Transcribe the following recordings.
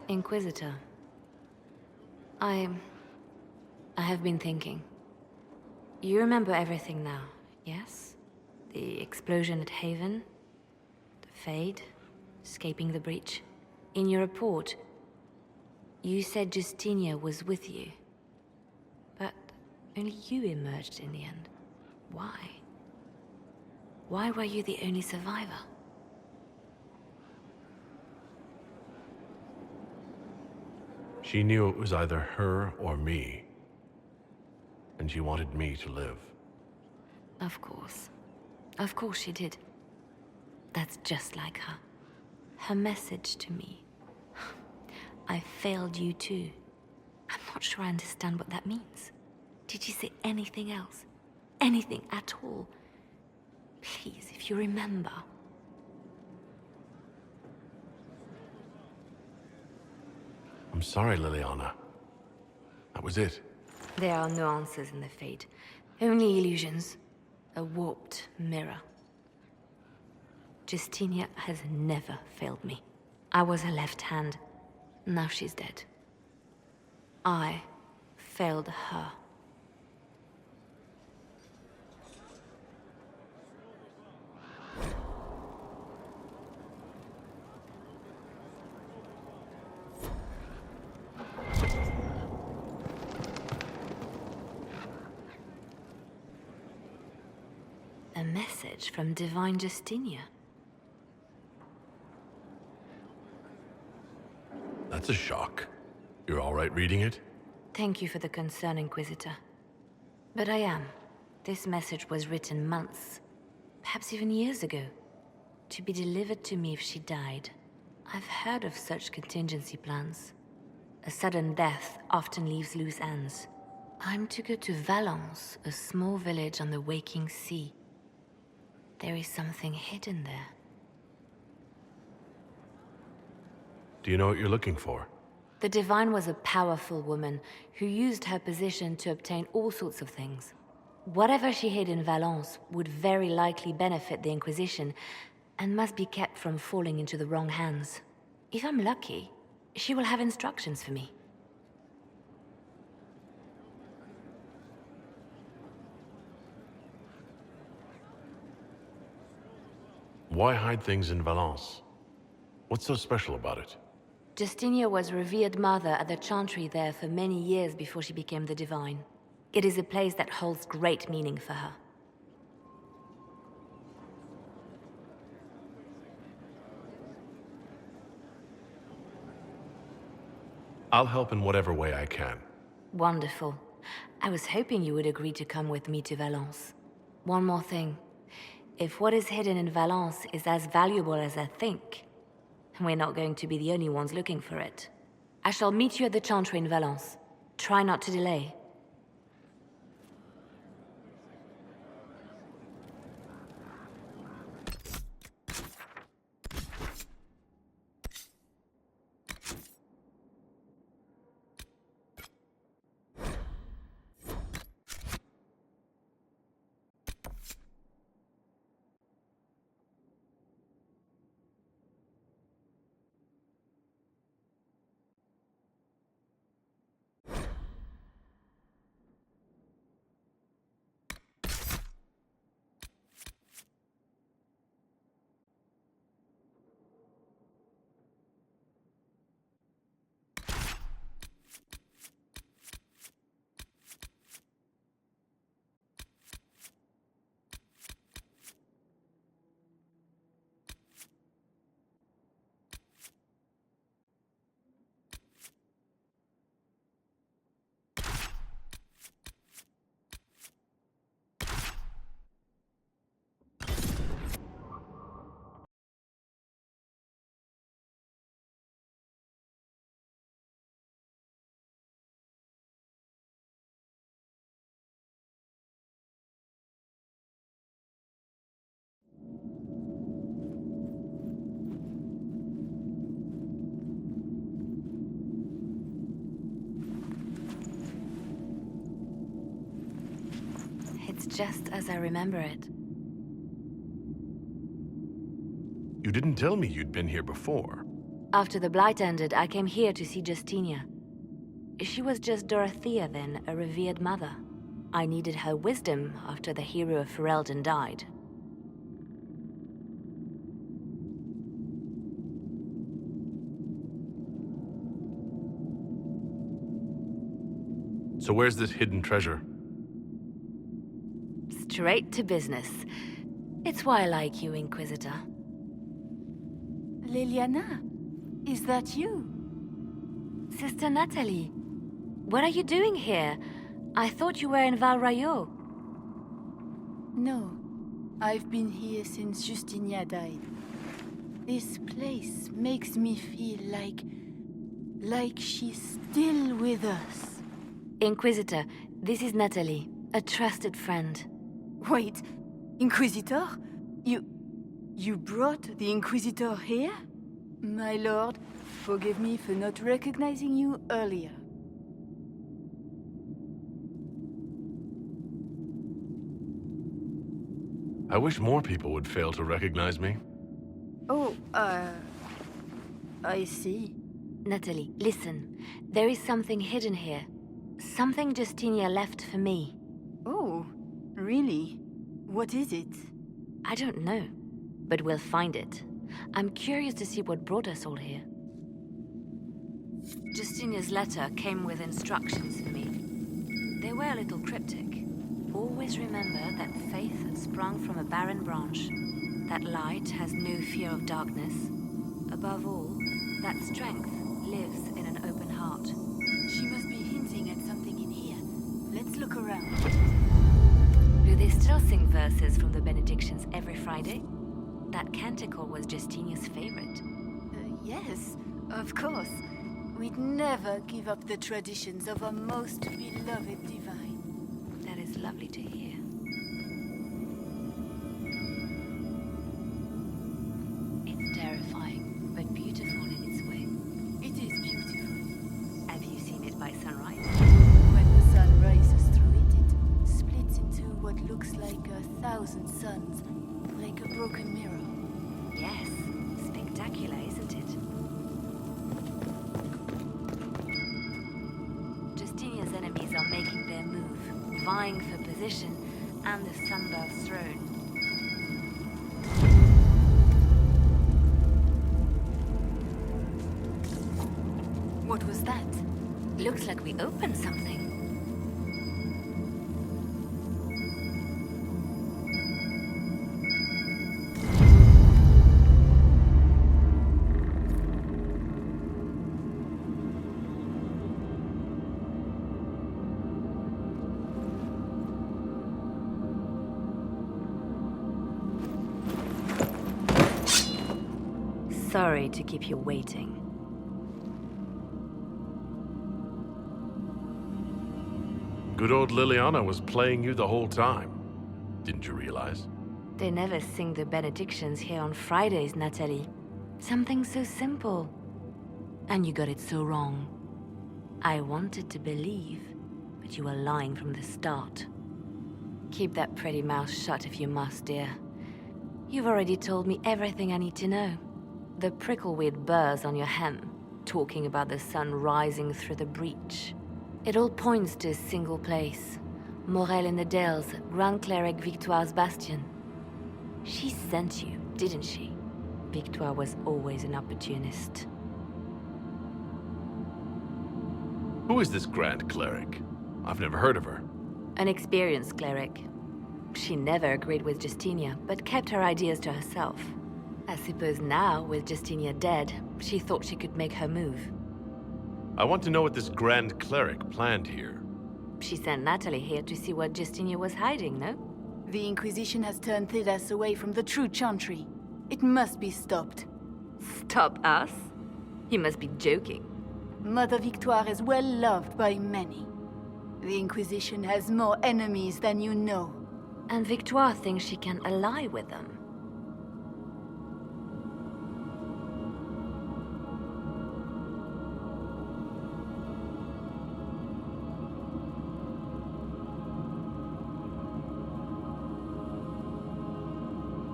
Inquisitor. I have been thinking. You remember everything now, yes? The explosion at Haven, the Fade, escaping the breach. In your report, you said Justinia was with you. But only you emerged in the end. Why? Why were you the only survivor? She knew it was either her or me. And she wanted me to live. Of course. Of course she did. That's just like her. Her message to me. I failed you too. I'm not sure I understand what that means. Did she say anything else? Anything at all? Please, if you remember. I'm sorry, Leliana. That was it. There are no answers in the Fate. Only illusions. A warped mirror. Justinia has never failed me. I was her left hand. Now she's dead. I failed her. A message from Divine Justinia. That's a shock. You're all right reading it? Thank you for the concern, Inquisitor. But I am. This message was written months, perhaps even years ago, to be delivered to me if she died. I've heard of such contingency plans. A sudden death often leaves loose ends. I'm to go to Valence, a small village on the waking sea. There is something hidden there. Do you know what you're looking for? The Divine was a powerful woman who used her position to obtain all sorts of things. Whatever she hid in Valence would very likely benefit the Inquisition and must be kept from falling into the wrong hands. If I'm lucky, she will have instructions for me. Why hide things in Valence? What's so special about it? Justinia was revered mother at the chantry there for many years before she became the Divine. It is a place that holds great meaning for her. I'll help in whatever way I can. Wonderful. I was hoping you would agree to come with me to Valence. One more thing. If what is hidden in Valence is as valuable as I think, we're not going to be the only ones looking for it. I shall meet you at the chantry in Valence. Try not to delay. It's just as I remember it. You didn't tell me you'd been here before. After the Blight ended, I came here to see Justinia. She was just Dorothea then, a revered mother. I needed her wisdom after the hero of Ferelden died. So where's this hidden treasure? Straight to business. It's why I like you, Inquisitor. Leliana, is that you? Sister Natalie, what are you doing here? I thought you were in Val Rayo. No, I've been here since Justinia died. This place makes me feel like she's still with us. Inquisitor, this is Natalie, a trusted friend. Wait, Inquisitor? You brought the Inquisitor here? My lord, forgive me for not recognizing you earlier. I wish more people would fail to recognize me. Oh, I see. Natalie, listen. There is something hidden here. Something Justinia left for me. Oh, really? What is it? I don't know, but we'll find it. I'm curious to see what brought us all here. Justinia's letter came with instructions for me. They were a little cryptic. Always remember that faith sprung from a barren branch, that light has no fear of darkness. Above all, that strength lives in an open heart. She must be hinting at something in here. Let's look around. Do they still sing verses from the benedictions every Friday? That canticle was Justinia's favorite. Yes, of course. We'd never give up the traditions of our most beloved divine. That is lovely to hear. It's terrifying, but beautiful in its way. It is beautiful. Have you seen it by sunrise? When the sun rises through it, it splits into what looks like 1,000 suns, like a broken mirror. Yes, spectacular, isn't it? Justinia's enemies are making their move, vying for position and the Sunbirth's throne. What was that? Looks like we opened something. Sorry to keep you waiting. Good old Leliana was playing you the whole time. Didn't you realize? They never sing the benedictions here on Fridays, Natalie. Something so simple. And you got it so wrong. I wanted to believe, but you were lying from the start. Keep that pretty mouth shut if you must, dear. You've already told me everything I need to know. The prickleweed burrs on your hem, talking about the sun rising through the breach. It all points to a single place. Morel in the Dales, Grand Cleric Victoire's bastion. She sent you, didn't she? Victoire was always an opportunist. Who is this Grand Cleric? I've never heard of her. An experienced cleric. She never agreed with Justinia, but kept her ideas to herself. I suppose now, with Justinia dead, she thought she could make her move. I want to know what this Grand Cleric planned here. She sent Natalie here to see what Justinia was hiding, no? The Inquisition has turned Thidas away from the true chantry. It must be stopped. Stop us? You must be joking. Mother Victoire is well loved by many. The Inquisition has more enemies than you know. And Victoire thinks she can ally with them.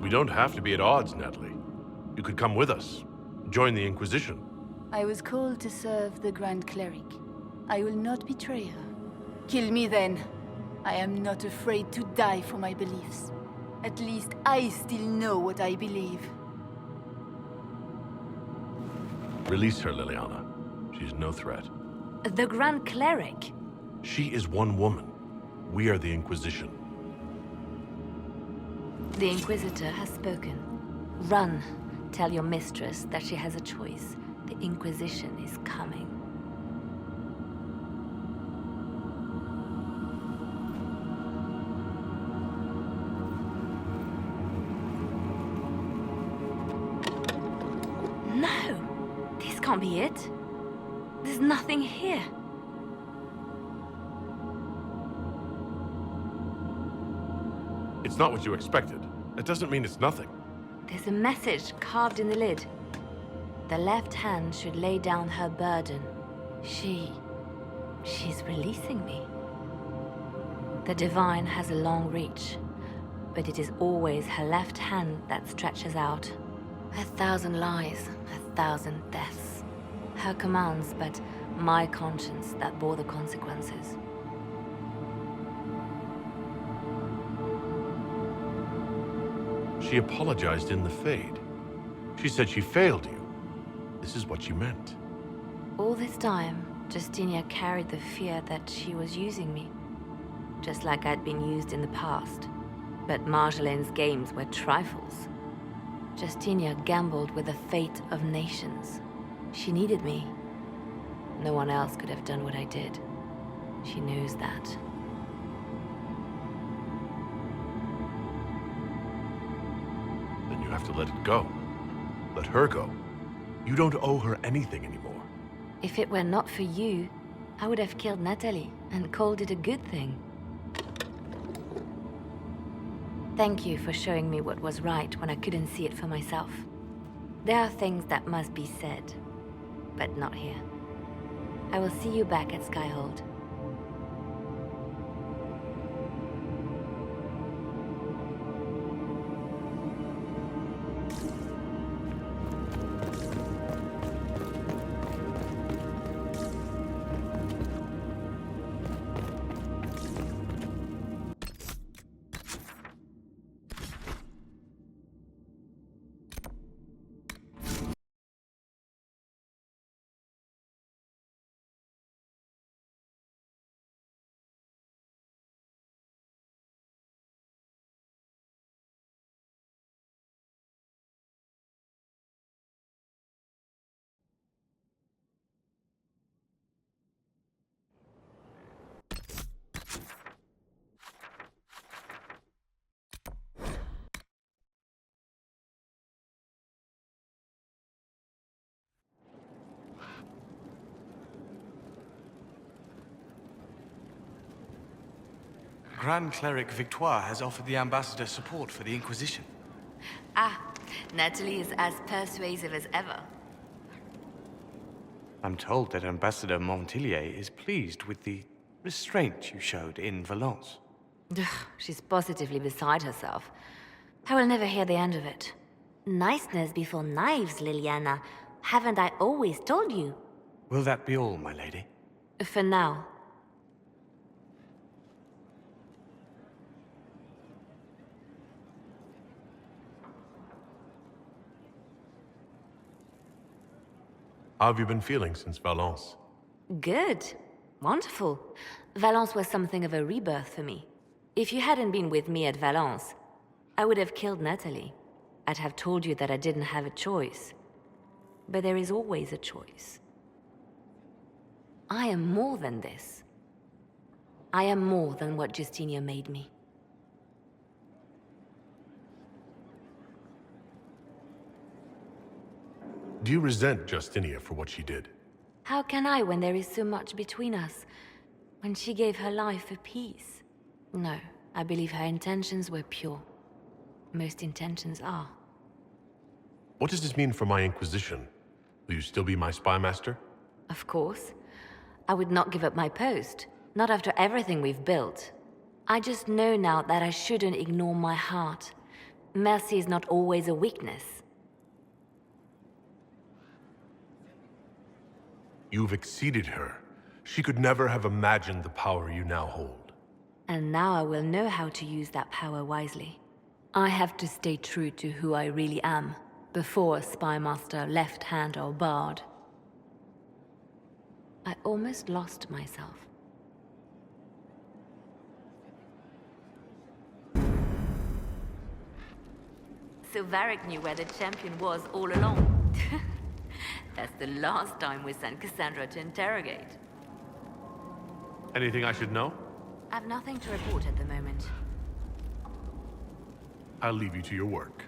We don't have to be at odds, Natalie. You could come with us. Join the Inquisition. I was called to serve the Grand Cleric. I will not betray her. Kill me then. I am not afraid to die for my beliefs. At least I still know what I believe. Release her, Leliana. She's no threat. The Grand Cleric? She is one woman. We are the Inquisition. The Inquisitor has spoken. Run. Tell your mistress that she has a choice. The Inquisition is coming. No! This can't be it. There's nothing here. It's not what you expected. That doesn't mean it's nothing. There's a message carved in the lid. The left hand should lay down her burden. She's releasing me. The Divine has a long reach, but it is always her left hand that stretches out. 1,000 lies, 1,000 deaths. Her commands, but my conscience that bore the consequences. She apologized in the Fade. She said she failed you. This is what she meant. All this time, Justinia carried the fear that she was using me. Just like I'd been used in the past. But Marjolaine's games were trifles. Justinia gambled with the fate of nations. She needed me. No one else could have done what I did. She knows that. Then you have to let it go. Let her go. You don't owe her anything anymore. If it were not for you, I would have killed Natalie and called it a good thing. Thank you for showing me what was right when I couldn't see it for myself. There are things that must be said, but not here. I will see you back at Skyhold. Grand Cleric Victoire has offered the Ambassador support for the Inquisition. Ah, Natalie is as persuasive as ever. I'm told that Ambassador Montillier is pleased with the restraint you showed in Valence. She's positively beside herself. I will never hear the end of it. Niceness before knives, Leliana. Haven't I always told you? Will that be all, my lady? For now. How have you been feeling since Valence? Good. Wonderful. Valence was something of a rebirth for me. If you hadn't been with me at Valence, I would have killed Natalie. I'd have told you that I didn't have a choice. But there is always a choice. I am more than this. I am more than what Justinia made me. Do you resent Justinia for what she did? How can I when there is so much between us? When she gave her life for peace? No, I believe her intentions were pure. Most intentions are. What does this mean for my Inquisition? Will you still be my spy master? Of course. I would not give up my post. Not after everything we've built. I just know now that I shouldn't ignore my heart. Mercy is not always a weakness. You've exceeded her. She could never have imagined the power you now hold. And now I will know how to use that power wisely. I have to stay true to who I really am, before Spymaster Left Hand or Bard. I almost lost myself. So Varric knew where the champion was all along. That's the last time we sent Cassandra to interrogate. Anything I should know? I've nothing to report at the moment. I'll leave you to your work.